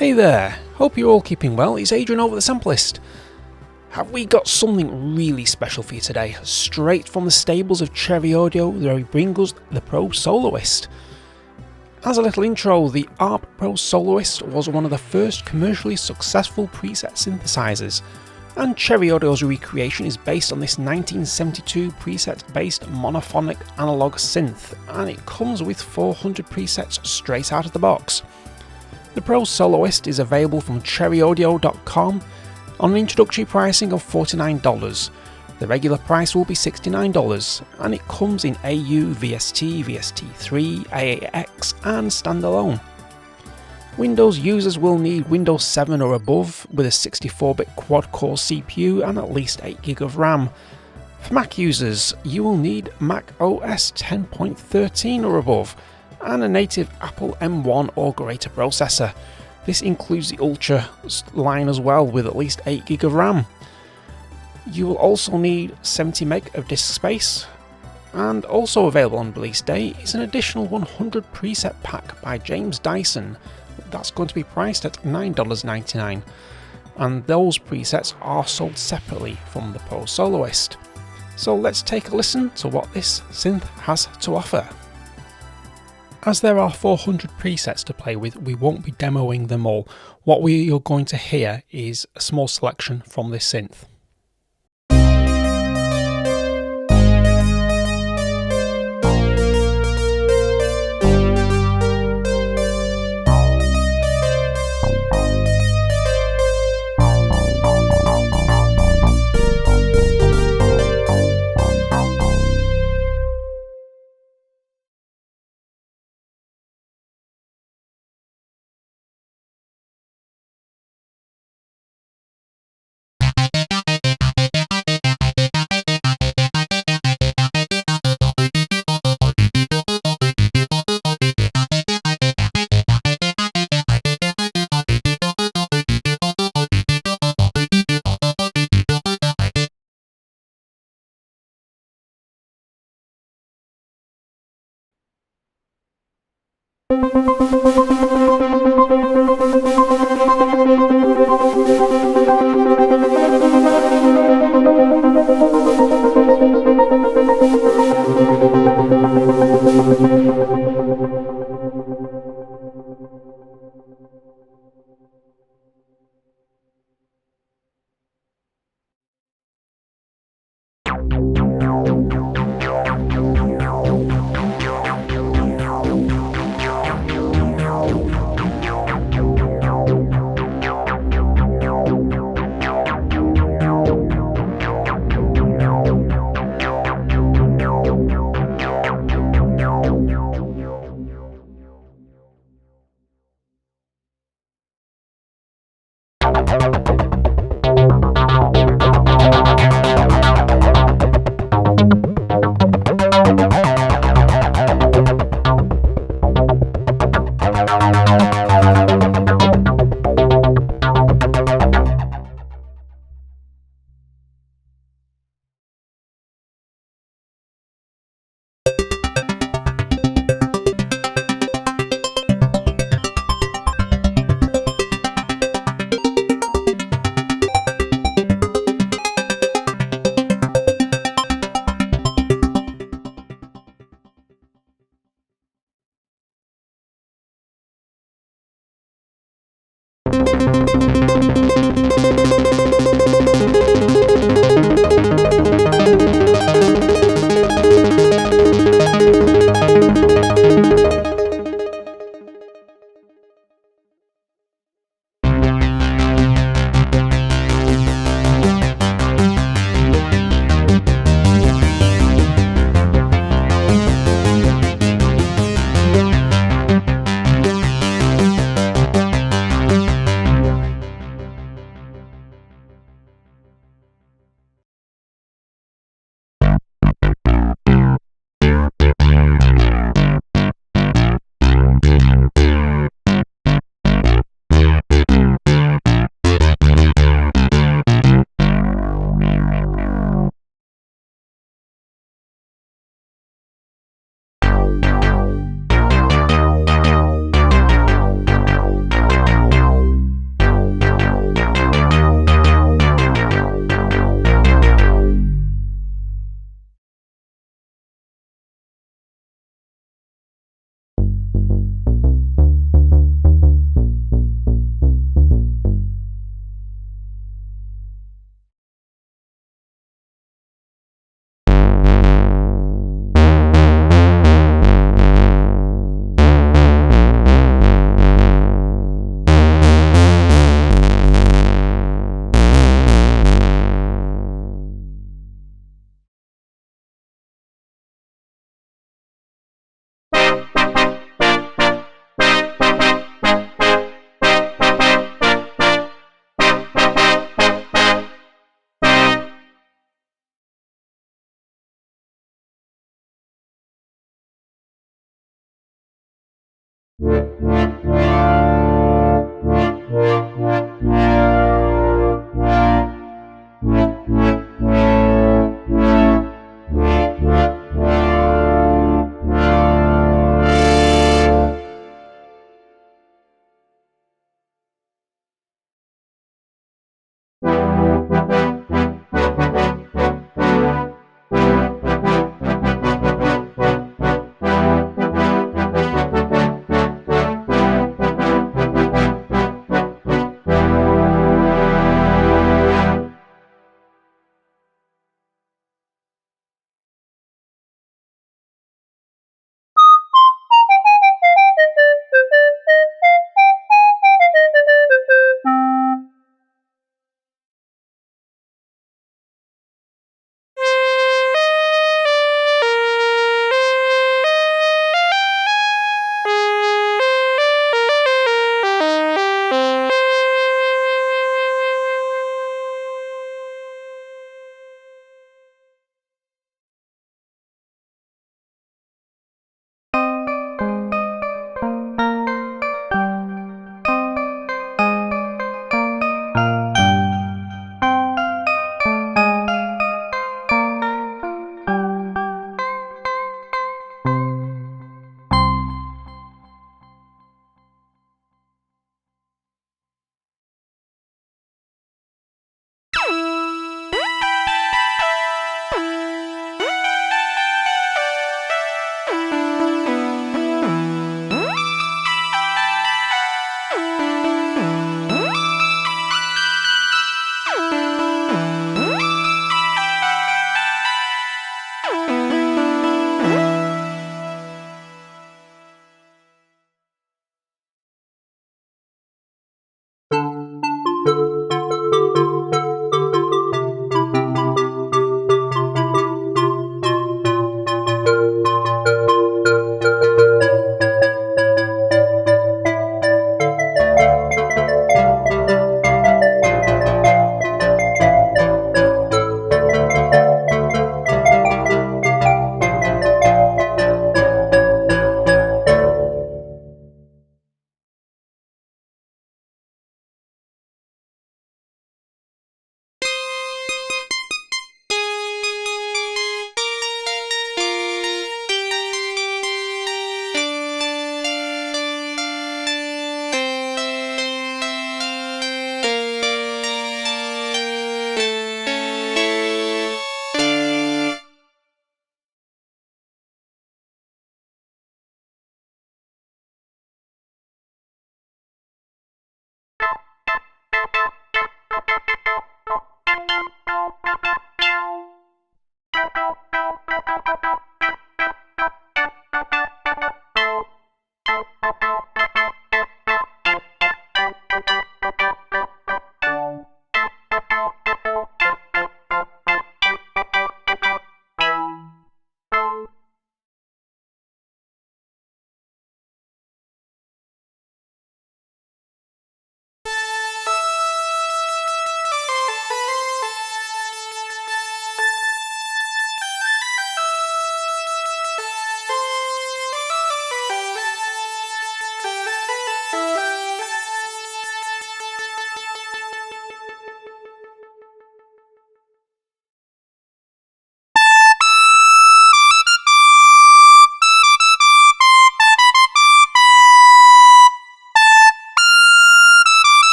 Hey there, hope you're all keeping well. It's Adrian over at the Sampleist. Have we got something really special for you today? Straight from the stables of Cherry Audio, they bring us the Pro Soloist. As a little intro, the ARP Pro Soloist was one of the first commercially successful preset synthesizers, and Cherry Audio's recreation is based on this 1972 preset-based monophonic analog synth, and it comes with 400 presets straight out of the box. The Pro Soloist is available from cherryaudio.com on an introductory pricing of $49. The regular price will be $69, and it comes in AU, VST, VST3, AAX and standalone. Windows users will need Windows 7 or above with a 64-bit quad-core CPU and at least 8GB of RAM. For Mac users, you will need Mac OS 10.13 or above and a native Apple M1 or greater processor. This includes the Ultra line as well with at least 8GB of RAM. You will also need 70 meg of disk space, and also available on release day is an additional 100 preset pack by James Dyson. That's going to be priced at $9.99, and those presets are sold separately from the Pro Soloist. So let's take a listen to what this synth has to offer. As there are 400 presets to play with, we won't be demoing them all. What we are going to hear is a small selection from this synth.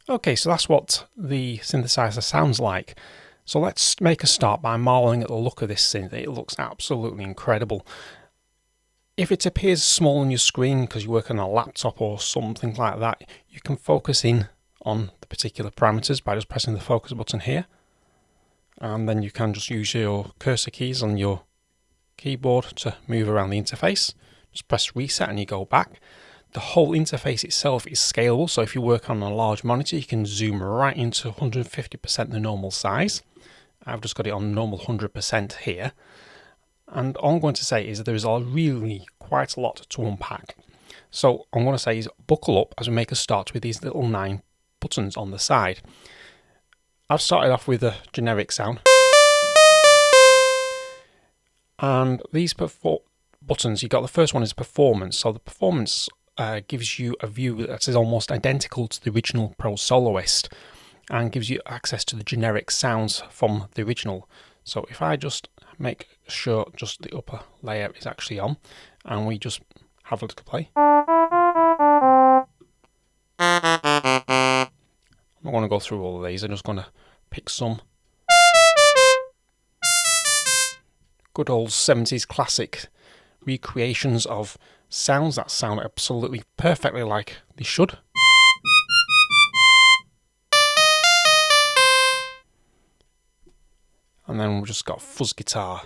Okay, so that's what the synthesizer sounds like. So let's make a start by marveling at the look of this synth. It looks absolutely incredible. If it appears small on your screen because you work on a laptop or something like that, you can focus in on the particular parameters by just pressing the focus button here. And then you can just use your cursor keys on your keyboard to move around the interface. Just press reset and you go back. The whole interface itself is scalable, so if you work on a large monitor, you can zoom right into 150% the normal size. I've just got it on normal 100% here. And all I'm going to say is there's really quite a lot to unpack. So I'm going to say is buckle up as we make a start with these little 9 buttons on the side. I've started off with a generic sound. And these buttons, you got the first one is performance. So the performance gives you a view that is almost identical to the original Pro Soloist and gives you access to the generic sounds from the original. So if I just make sure just the upper layer is actually on and we just have a little play. I'm not going to go through all of these, I'm just going to pick some good old 70s classic recreations of sounds that sound absolutely perfectly like they should. And then we've just got fuzz guitar.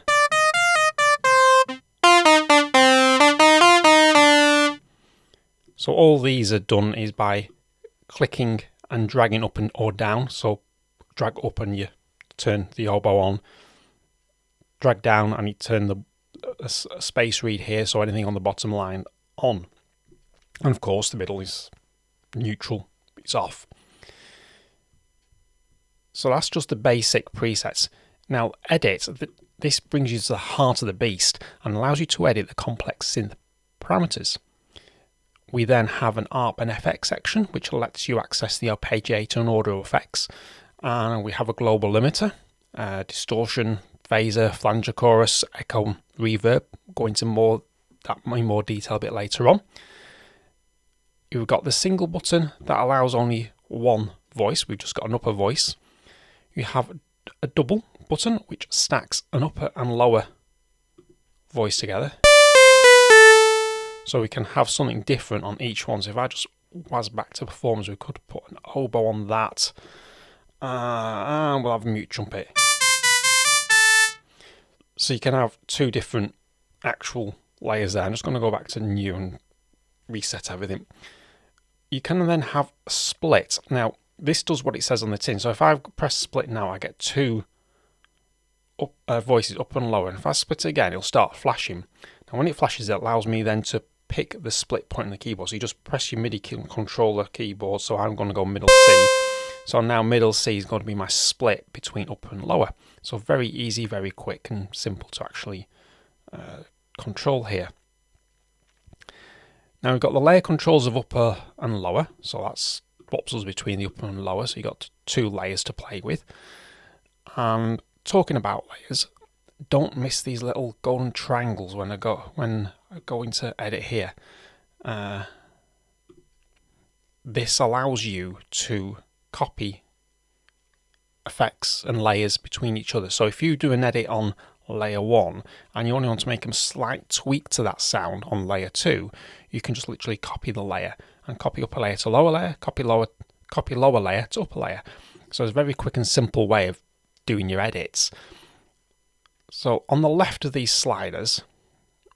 So all these are done is by clicking and dragging up and or down. So drag up and you turn the oboe on. Drag down and you turn the space read here, so anything on the bottom line on. And of course the middle is neutral, it's off. So that's just the basic presets. Now edit, this brings you to the heart of the beast and allows you to edit the complex synth parameters. We then have an ARP and FX section which lets you access the arpeggiator and audio effects, and we have a global limiter, distortion, phaser, flanger, chorus, echo, reverb. Go into that in more detail a bit later on. You've got the single button that allows only one voice. We've just got an upper voice. You have a double button which stacks an upper and lower voice together. So we can have something different on each one. So if I just was back to performance, we could put an oboe on that. And we'll have a mute trumpet. So you can have 2 different actual layers there. I'm just going to go back to new and reset everything. You can then have a split. Now this does what it says on the tin. So if I press split now, I get 2 voices up and lower. And if I split it again, it'll start flashing. Now when it flashes, it allows me then to pick the split point on the keyboard. So you just press your MIDI controller keyboard. So I'm going to go middle C. So now middle C is going to be my split between up and lower. So very easy, very quick and simple to actually control here. Now we've got the layer controls of upper and lower. So that's swaps us between the upper and lower. So you've got 2 layers to play with. And talking about layers, don't miss these little golden triangles when I go into edit here. this allows you to copy effects and layers between each other. So if you do an edit on layer 1 and you only want to make a slight tweak to that sound on layer 2, you can just literally copy the layer and copy upper layer to lower layer, copy lower layer to upper layer. So it's a very quick and simple way of doing your edits. So on the left of these sliders,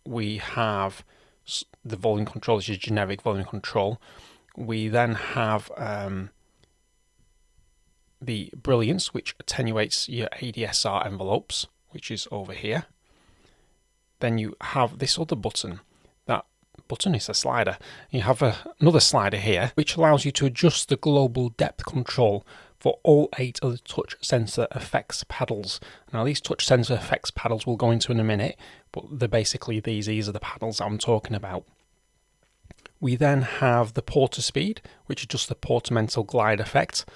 we have the volume control, which is generic volume control. We then have the brilliance, which attenuates your ADSR envelopes, which is over here. Then you have this other button. That button is a slider. You have another slider here, which allows you to adjust the global depth control for all 8 of the touch sensor effects pedals. Now these touch sensor effects pedals we'll go into in a minute, but they're basically these are the pedals I'm talking about. We then have the porter speed, which is just the portamental glide effect.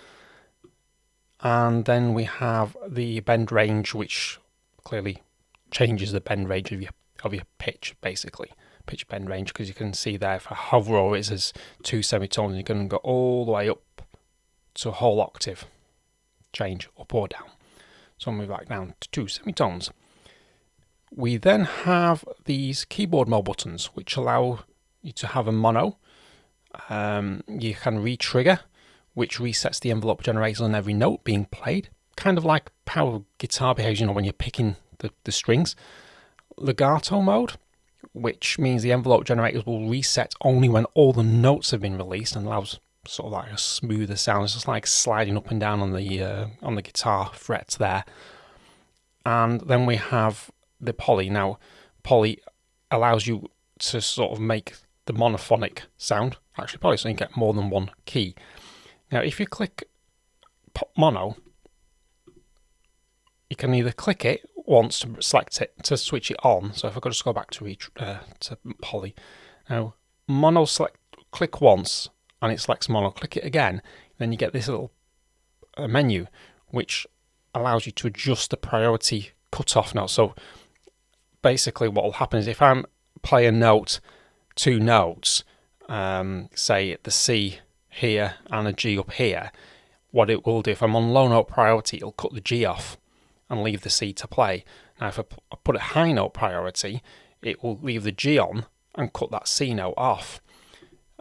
And then we have the bend range, which clearly changes the bend range of your pitch, basically. Pitch bend range, because you can see there if I hover over it as 2 semitones, you're going to go all the way up to a whole octave change, up or down. So I'll move back down to 2 semitones. We then have these keyboard mode buttons, which allow you to have a mono. You can re-trigger, which resets the envelope generator on every note being played, kind of like how guitar behaves, when you're picking the strings. Legato mode, which means the envelope generators will reset only when all the notes have been released, and allows sort of like a smoother sound. It's just like sliding up and down on the guitar frets there. And then we have the poly. Now, poly allows you to sort of make the monophonic sound, actually poly, so you get more than one key. Now, if you click mono, you can either click it once to select it to switch it on. So if I could just go back to poly. Now, mono click once and it selects mono. Click it again, then you get this little menu which allows you to adjust the priority cutoff now. So basically, what will happen is if I play a note, 2 notes, say the C here and a G up here, what it will do, if I'm on low note priority, it'll cut the G off and leave the C to play. Now if I put a high note priority, it will leave the G on and cut that C note off.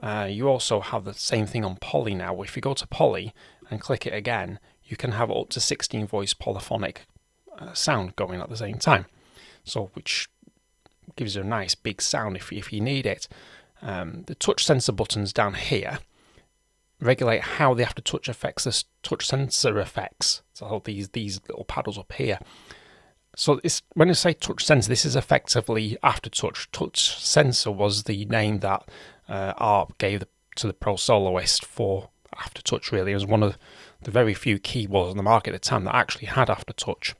You also have the same thing on poly now. If you go to poly and click it again, you can have up to 16 voice polyphonic sound going at the same time, so which gives you a nice big sound if you need it. The touch sensor buttons down here regulate how the after-touch affects the touch sensor effects. So these little paddles up here. So when I say touch sensor, this is effectively after-touch. Touch sensor was the name that ARP gave to the Pro Soloist for after-touch, really. It was one of the very few keyboards on the market at the time that actually had after-touch.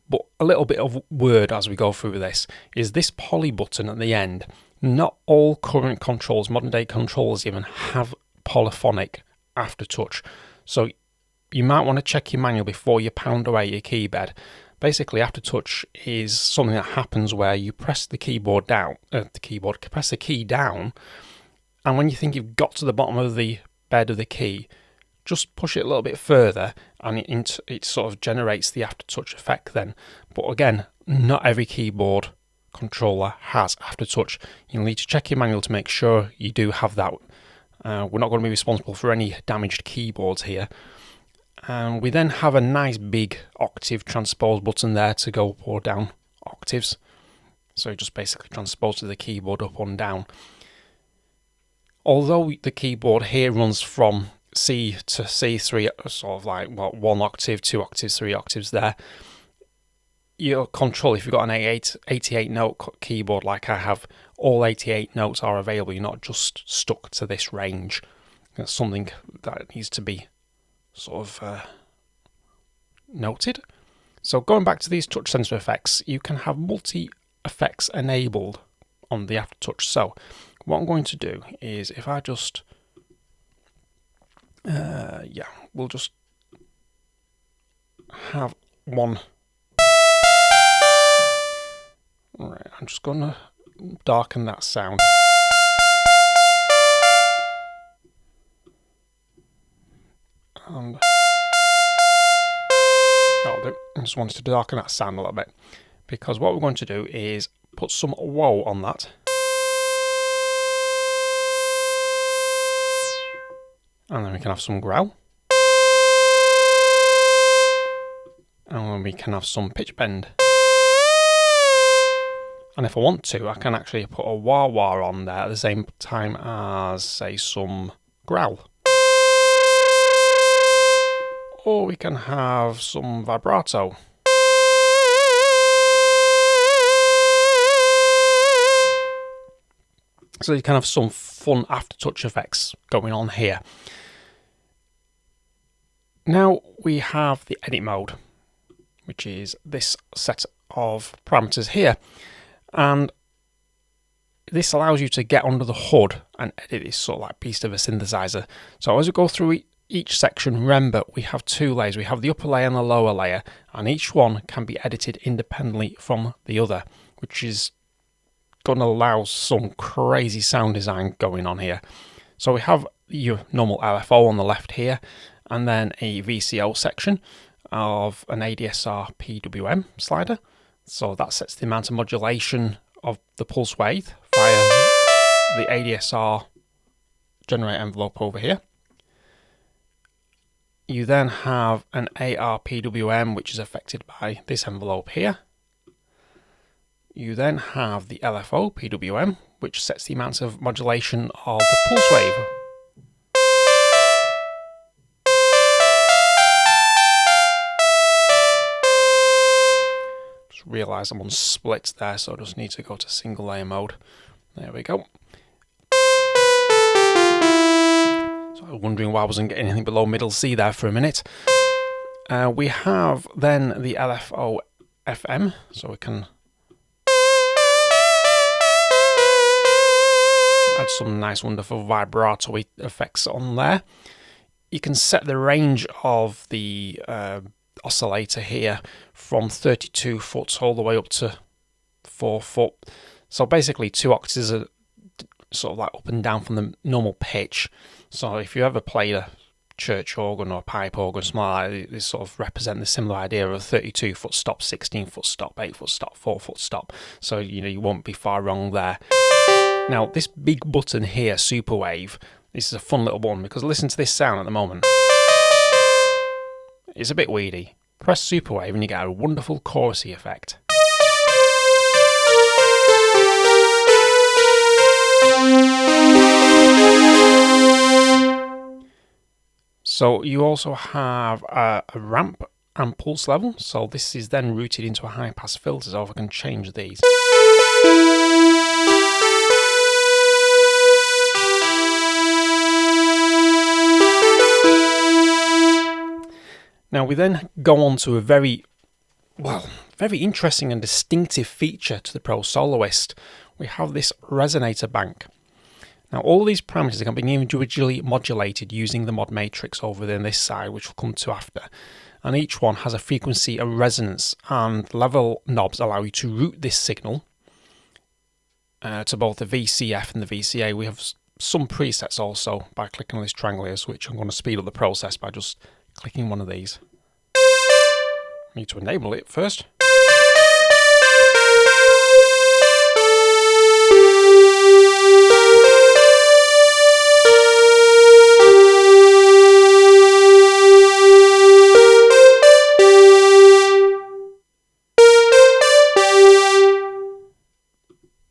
But a little bit of word as we go through this is this poly button at the end. Not all current controls, modern day controls even, have polyphonic aftertouch. So you might want to check your manual before you pound away your keyboard. Basically, aftertouch is something that happens where you press the keyboard down, press the key down, and when you think you've got to the bottom of the bed of the key, just push it a little bit further, and it sort of generates the aftertouch effect then. But again, not every keyboard controller has aftertouch. You'll need to check your manual to make sure you do have that. We're not going to be responsible for any damaged keyboards here. We then have a nice big octave transpose button there to go up or down octaves. So it just basically transposes the keyboard up and down. Although the keyboard here runs from C to C3, sort of like 1 octave, 2 octaves, 3 octaves there, your control, if you've got an 88 note keyboard like I have, all 88 notes are available. You're not just stuck to this range. That's something that needs to be sort of noted. So going back to these touch sensor effects, you can have multi effects enabled on the aftertouch. So what I'm going to do is, if I just we'll just have one. Right, I'm just going to darken that sound. And that'll do. I just wanted to darken that sound a little bit, because what we're going to do is put some whoa on that. And then we can have some growl. And then we can have some pitch bend. And if I want to, I can actually put a wah-wah on there at the same time as, say, some growl. Or we can have some vibrato. So you can have some fun aftertouch effects going on here. Now we have the edit mode, which is this set of parameters here. And this allows you to get under the hood and edit this sort of like beast of a synthesizer. So as we go through each section, remember we have two layers. We have the upper layer and the lower layer, and each one can be edited independently from the other, which is going to allow some crazy sound design going on here. So we have your normal LFO on the left here, and then a VCO section of an ADSR PWM slider. So that sets the amount of modulation of the pulse wave via the ADSR generate envelope over here. You then have an ARP PWM, which is affected by this envelope here. You then have the LFO PWM, which sets the amount of modulation of the pulse wave. Realise I'm on split there, so I just need to go to single layer mode. There we go. So I was wondering why I wasn't getting anything below middle C there for a minute. We have then the LFO FM, so we can add some nice wonderful vibrato effects on there. You can set the range of the oscillator here from 32 foot all the way up to 4 foot. So basically 2 octaves are sort of like up and down from the normal pitch. So if you ever played a church organ or a pipe organ, something like that, they sort of represent the similar idea of a 32 foot stop, 16 foot stop, 8 foot stop, 4 foot stop. So you won't be far wrong there. Now this big button here, Superwave, this is a fun little one, because listen to this sound at the moment. It's a bit weedy. Press Superwave and you get a wonderful chorusy effect. So you also have a ramp and pulse level. So this is then routed into a high pass filter, so if I can change these. Now we then go on to a very interesting and distinctive feature to the Pro Soloist. We have this resonator bank. Now all these parameters can be individually modulated using the mod matrix over in this side, which we'll come to after. And each one has a frequency and resonance, and level knobs allow you to route this signal to both the VCF and the VCA. We have some presets also by clicking on this triangle here, which I'm going to speed up the process by just clicking one of these. I need to enable it first.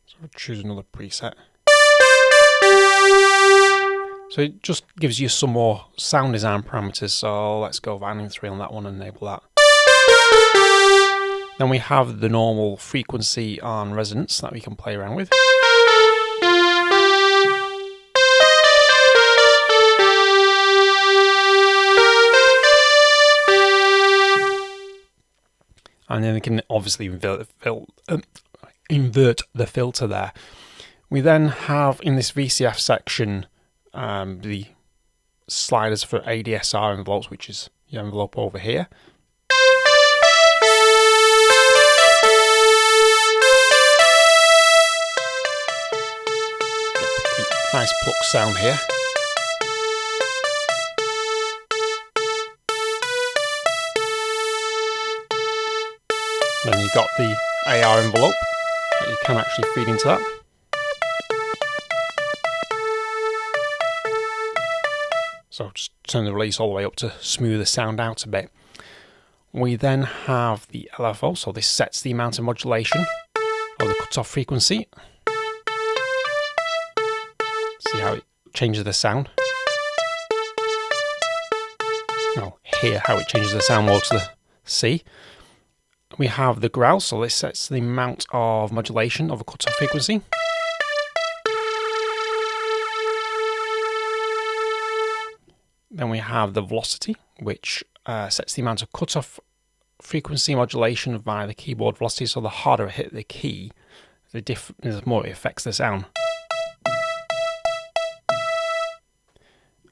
So I'll choose another preset. So it just gives you some more sound design parameters, so let's go Vining 3 on that one and enable that. Then we have the normal frequency and resonance that we can play around with. And then we can obviously invert the filter there. We then have in this VCF section the sliders for ADSR envelopes, which is the envelope over here. Nice pluck sound here. Then you've got the AR envelope that you can actually feed into that. So just turn the release all the way up to smooth the sound out a bit. We then have the LFO, so this sets the amount of modulation of the cutoff frequency. See how it changes the sound? Well, hear how it changes the sound more to the C. We have the growl, so this sets the amount of modulation of a cutoff frequency. Then we have the velocity, which sets the amount of cutoff frequency modulation via the keyboard velocity. So the harder I hit the key, the more it affects the sound.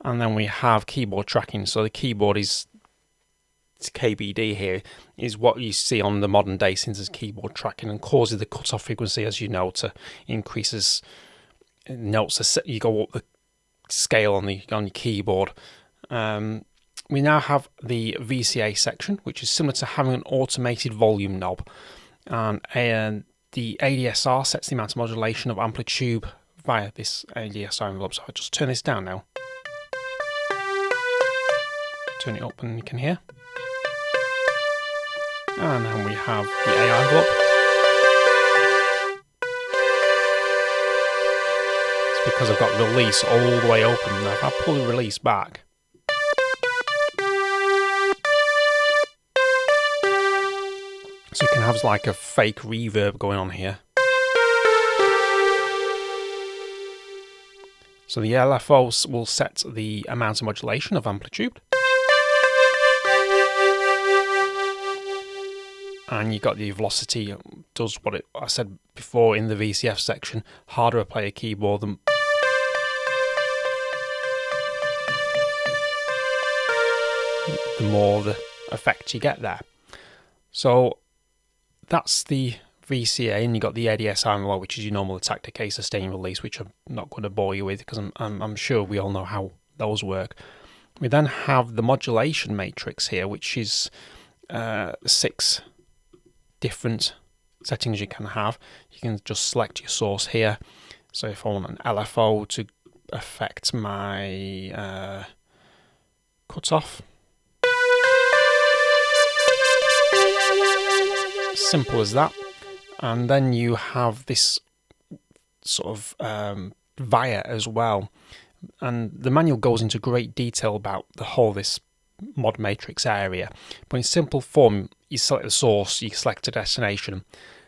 And then we have keyboard tracking. So the keyboard is KBD here, is what you see on the modern day synthesizer keyboard tracking, and causes the cutoff frequency, as you know, to increase as notes you go up the scale on your keyboard. We now have the VCA section, which is similar to having an automated volume knob, and the ADSR sets the amount of modulation of amplitude via this ADSR envelope. So I just turn this down now. Turn it up and you can hear. And then we have the AR envelope. It's because I've got release all the way open. Now if I pull the release back, so you can have like a fake reverb going on here. So the LFO will set the amount of modulation of amplitude. And you got the velocity, does what I said before in the VCF section. Harder I play a keyboard, the more the effect you get there. So that's the VCA, and you got the ADSR envelope, which is your normal attack, decay, sustain, release, which I'm not going to bore you with because I'm sure we all know how those work. We then have the modulation matrix here, which is 6 different settings you can have. You can just select your source here. So if I want an LFO to affect my cutoff, simple as that. And then you have this sort of via as well, and the manual goes into great detail about the whole this mod matrix area, but in simple form, you select the source, you select a destination,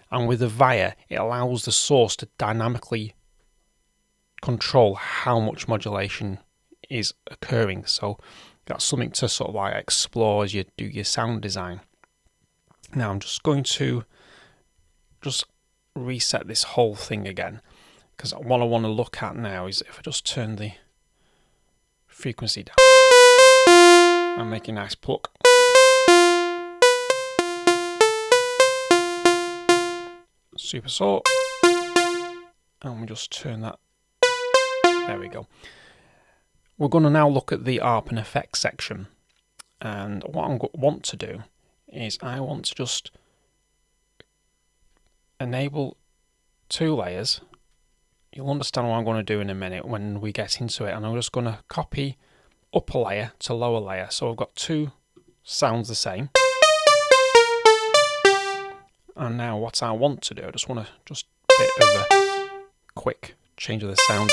and with the via it allows the source to dynamically control how much modulation is occurring. So that's something to sort of like explore as you do your sound design. Now I'm just going to reset this whole thing again, because what I want to look at now is if I just turn the frequency down and make a nice pluck. Super saw, and we just turn that. There we go. We're going to now look at the ARP and effects section, and what I want to do is I want to just enable 2 layers. You'll understand what I'm going to do in a minute when we get into it, and I'm just going to copy upper layer to lower layer. So I've got 2 sounds the same. And now what I want to do, I just want to just a bit of a quick change of the sound.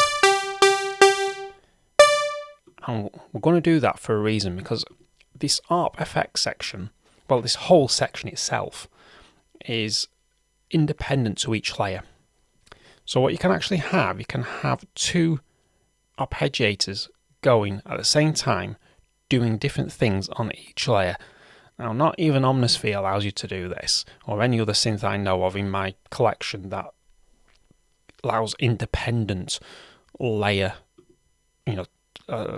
And we're going to do that for a reason, because this ARP effects section, well, this whole section itself is independent to each layer. So what you can actually have, you can have 2 arpeggiators going at the same time, doing different things on each layer. Now, not even Omnisphere allows you to do this, or any other synth I know of in my collection that allows independent layer,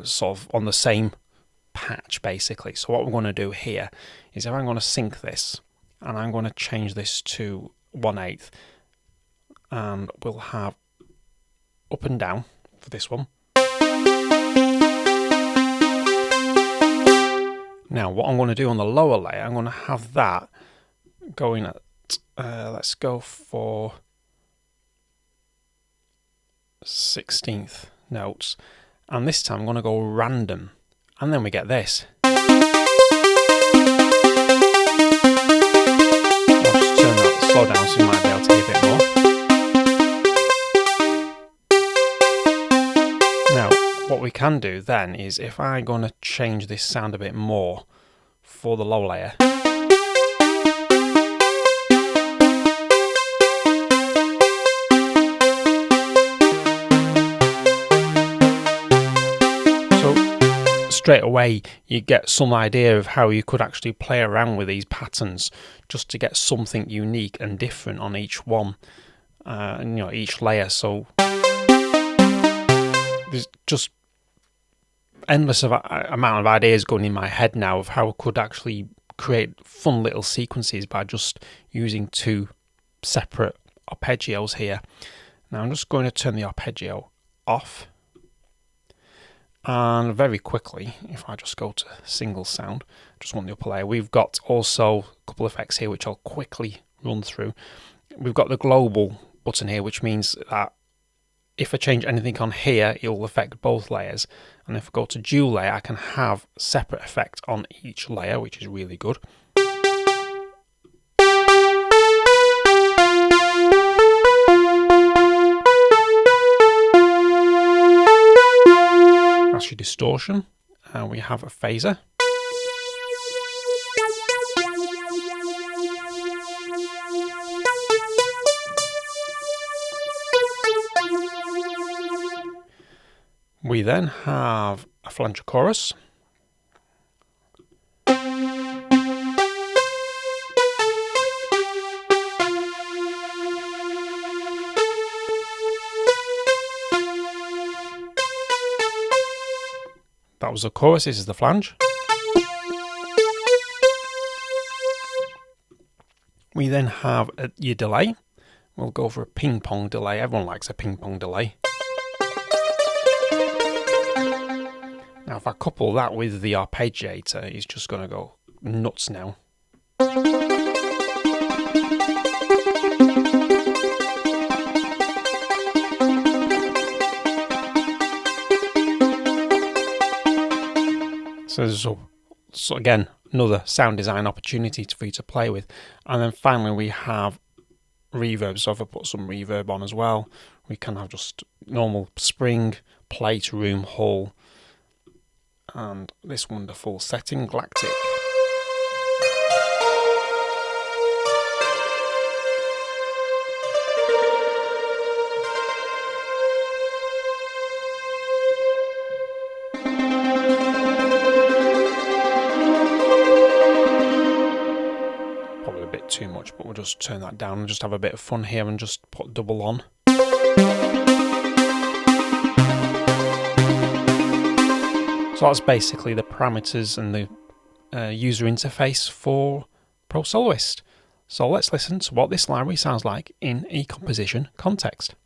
sort of on the same patch, basically. So what we're going to do here is if I'm going to sync this, and I'm going to change this to 1/8, and we'll have up and down for this one. Now what I'm going to do on the lower layer, I'm going to have that going at let's go for 16th notes, and this time I'm going to go random, and then we get this. I'll just turn that slow down so you might be able to hear a bit more. Now what we can do then is, if I'm going to change this sound a bit more for the low layer, straight away you get some idea of how you could actually play around with these patterns just to get something unique and different on each one, and each layer. So there's just endless amount of ideas going in my head now of how I could actually create fun little sequences by just using two separate arpeggios here. Now I'm just going to turn the arpeggio off. And very quickly, if I just go to single sound, just want the upper layer, we've got also a couple of effects here which I'll quickly run through. We've got the global button here, which means that if I change anything on here, it will affect both layers. And if I go to dual layer, I can have separate effect on each layer, which is really good. That's your distortion, and we have a phaser. We then have a flanger chorus. That was the chorus, this is the flange. We then have your delay. We'll go for a ping pong delay. Everyone likes a ping pong delay. Now if I couple that with the arpeggiator, it's just going to go nuts now. So again, another sound design opportunity for you to play with. And then finally we have reverb. So if I put some reverb on as well, we can have just normal spring, plate, room, hall, and this wonderful setting, Galactic. Too much, but we'll just turn that down and just have a bit of fun here and just put double on. So that's basically the parameters and the user interface for Pro Soloist. So let's listen to what this library sounds like in a composition context.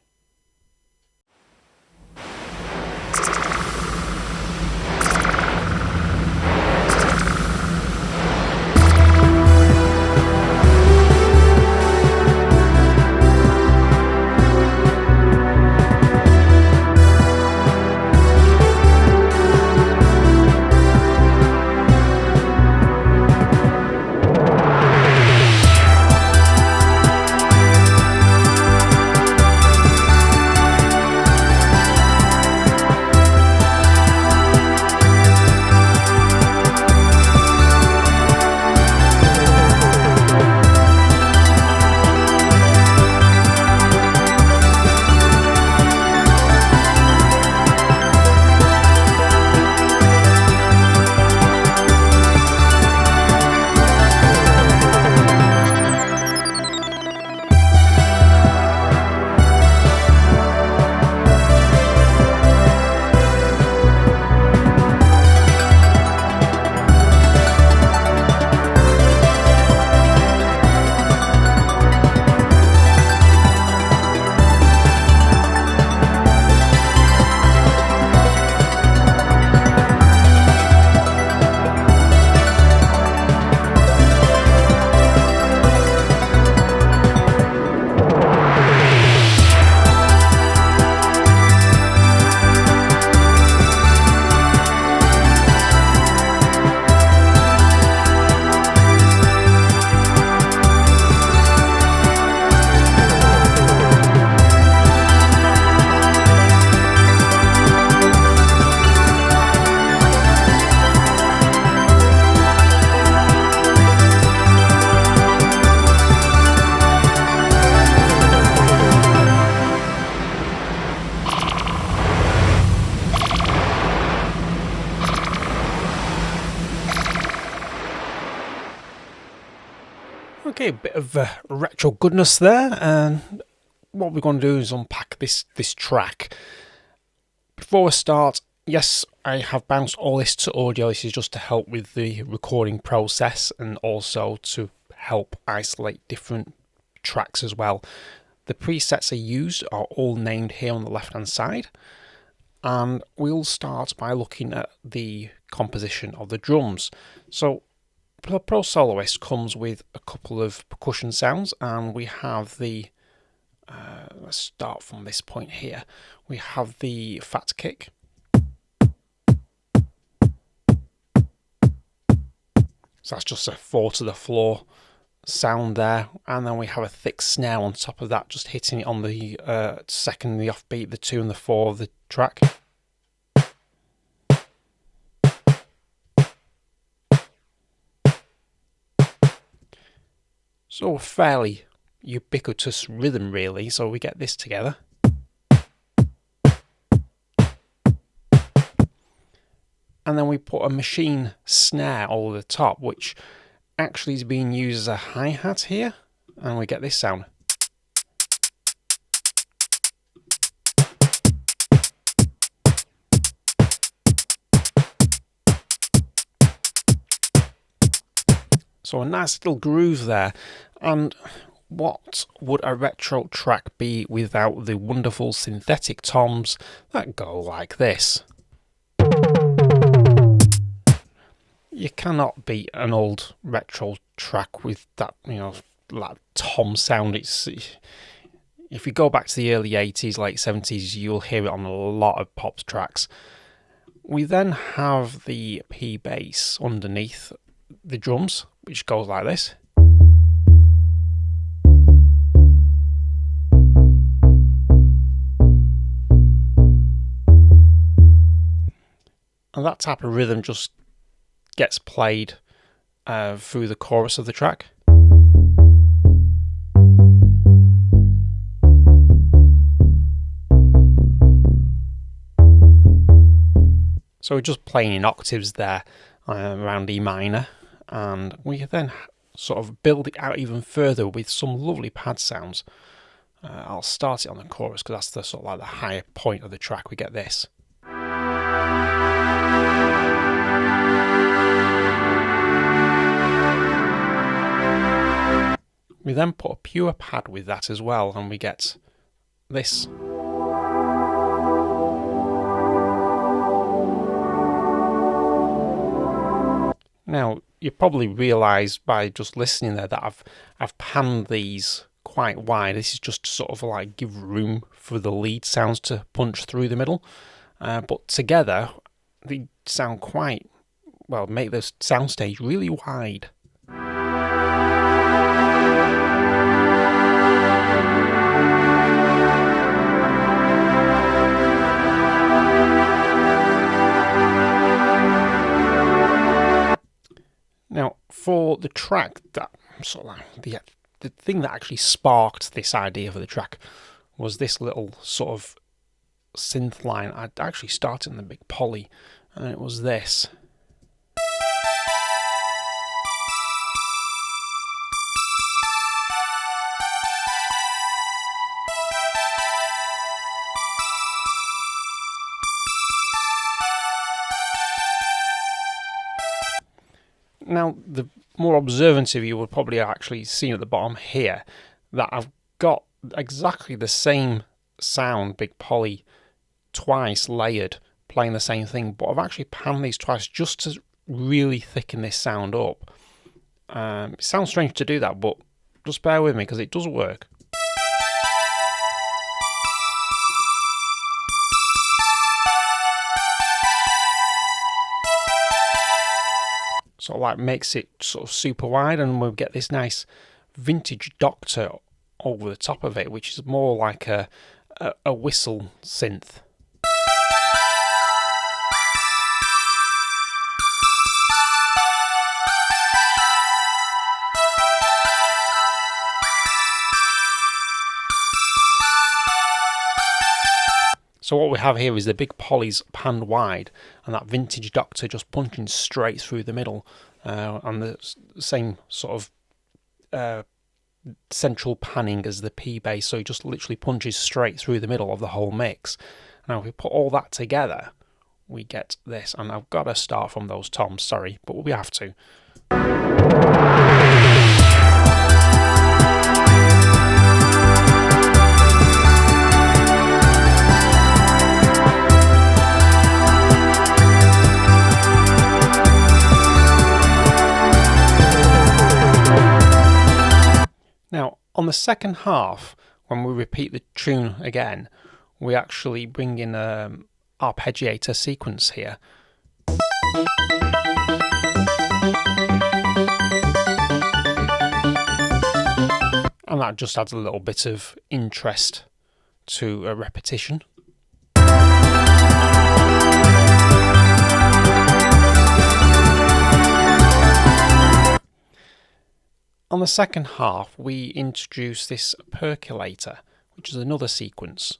Okay, a bit of retro goodness there, and what we're going to do is unpack this track. Before we start, yes, I have bounced all this to audio. This is just to help with the recording process and also to help isolate different tracks as well. The presets I used are all named here on the left hand side, and we'll start by looking at the composition of the drums. So the Pro Soloist comes with a couple of percussion sounds, and we have the let's start from this point here. We have the fat kick, so that's just a 4 to the floor sound there, and then we have a thick snare on top of that, just hitting it on the second, the offbeat, the 2 and the 4 of the track. So a fairly ubiquitous rhythm really, so we get this together. And then we put a machine snare over the top, which actually is being used as a hi-hat here, and we get this sound. So a nice little groove there. And what would a retro track be without the wonderful synthetic toms that go like this? You cannot beat an old retro track with that, that tom sound. If you go back to the early 80s, late 70s, you'll hear it on a lot of pop tracks. We then have the P bass underneath the drums, which goes like this. And that type of rhythm just gets played through the chorus of the track. So we're just playing in octaves there around E minor, and we then sort of build it out even further with some lovely pad sounds. I'll start it on the chorus because that's the sort of like the higher point of the track. We get this. We then put a pure pad with that as well, and we get this. Now, you probably realise by just listening there that I've panned these quite wide. This is just to sort of like give room for the lead sounds to punch through the middle. But together, they sound quite, well, make the soundstage really wide. Now, for the track, that sort of like the thing that actually sparked this idea for the track was this little sort of synth line. I'd actually started in the big poly, and it was this. Now, the more observant of you would probably actually see at the bottom here that I've got exactly the same sound, big poly, twice layered, playing the same thing, but I've actually panned these twice just to really thicken this sound up. It sounds strange to do that, but just bear with me because it does work. Sort of like makes it sort of super wide, and we'll get this nice vintage Doctor over the top of it, which is more like a whistle synth. So what we have here is the big polys panned wide, and that vintage Doctor just punching straight through the middle, and the same sort of central panning as the P bass, so it just literally punches straight through the middle of the whole mix. Now if we put all that together, we get this, and I've got to start from those toms, sorry, but we have to. Now, on the second half, when we repeat the tune again, we actually bring in an arpeggiator sequence here. And that just adds a little bit of interest to a repetition. On the second half, we introduce this percolator, which is another sequence.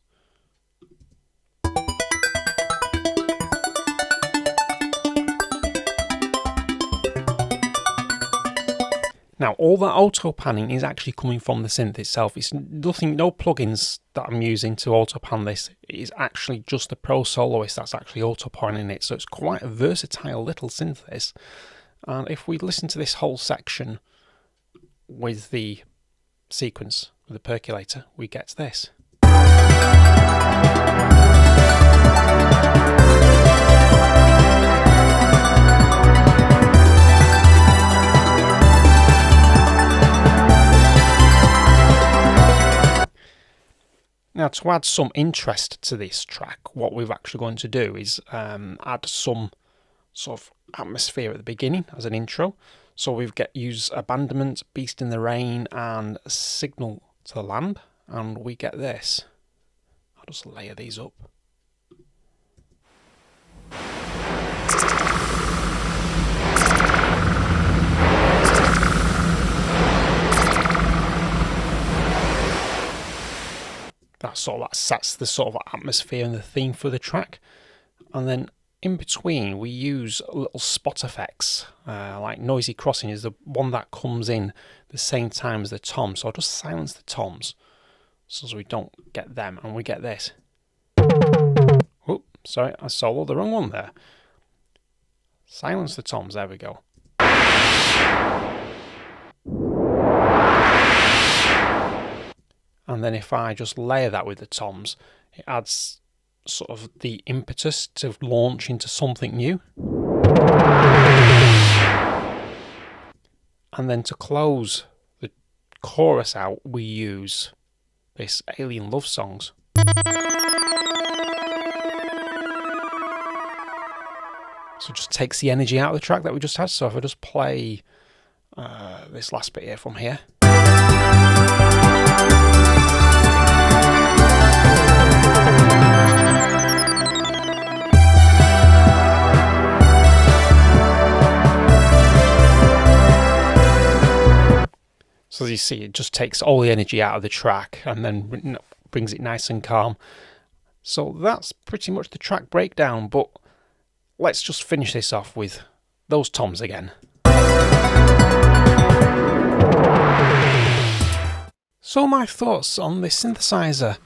Now, all that auto panning is actually coming from the synth itself. It's nothing, no plugins that I'm using to auto pan this. It is actually just the Pro Soloist that's actually auto panning it. So it's quite a versatile little synth, this. And if we listen to this whole section with the sequence, with the percolator, we get this. Now, to add some interest to this track, what we're actually going to do is add some sort of atmosphere at the beginning as an intro. So we've use Abandonment, Beast in the Rain, and Signal to the Land, and we get this. I'll just layer these up. That sets the sort of atmosphere and the theme for the track. And then in between we use little spot effects, like Noisy Crossing is the one that comes in the same time as the toms. So I'll just silence the toms so we don't get them, and we get this. Oh, sorry, I soloed the wrong one there. Silence the toms, there we go. And then if I just layer that with the toms, it adds sort of the impetus to launch into something new. And then to close the chorus out, we use this Alien Love Songs. So it just takes the energy out of the track that we just had. So if I just play this last bit here from here. So as you see, it just takes all the energy out of the track and then brings it nice and calm. So that's pretty much the track breakdown, but let's just finish this off with those toms again. So my thoughts on this synthesizer.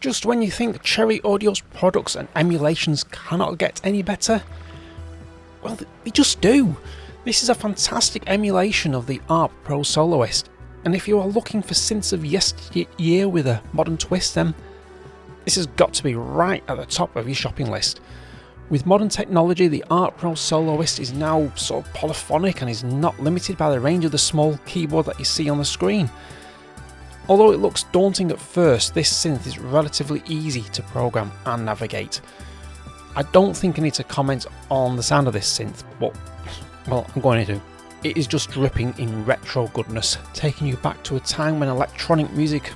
Just when you think Cherry Audio's products and emulations cannot get any better, well, they just do. This is a fantastic emulation of the ARP Pro Soloist. And if you are looking for synths of yesteryear with a modern twist, then this has got to be right at the top of your shopping list. With modern technology, the ARP Pro Soloist is now sort of polyphonic and is not limited by the range of the small keyboard that you see on the screen. Although it looks daunting at first, this synth is relatively easy to program and navigate. I don't think I need to comment on the sound of this synth, but, well, I'm going to. It is just dripping in retro goodness, taking you back to a time when electronic music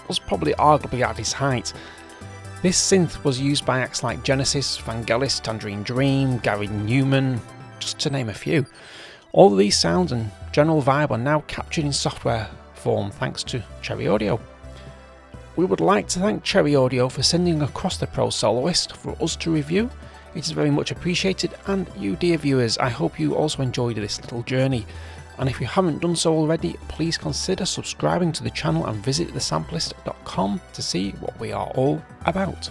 was probably arguably at its height. This synth was used by acts like Genesis, Vangelis, Tangerine Dream, Gary Newman, just to name a few. All of these sounds and general vibe are now captured in software form thanks to Cherry Audio. We would like to thank Cherry Audio for sending across the Pro Soloist for us to review. It is very much appreciated, and you dear viewers, I hope you also enjoyed this little journey. and if you haven't done so already, please consider subscribing to the channel and visit thesamplist.com to see what we are all about.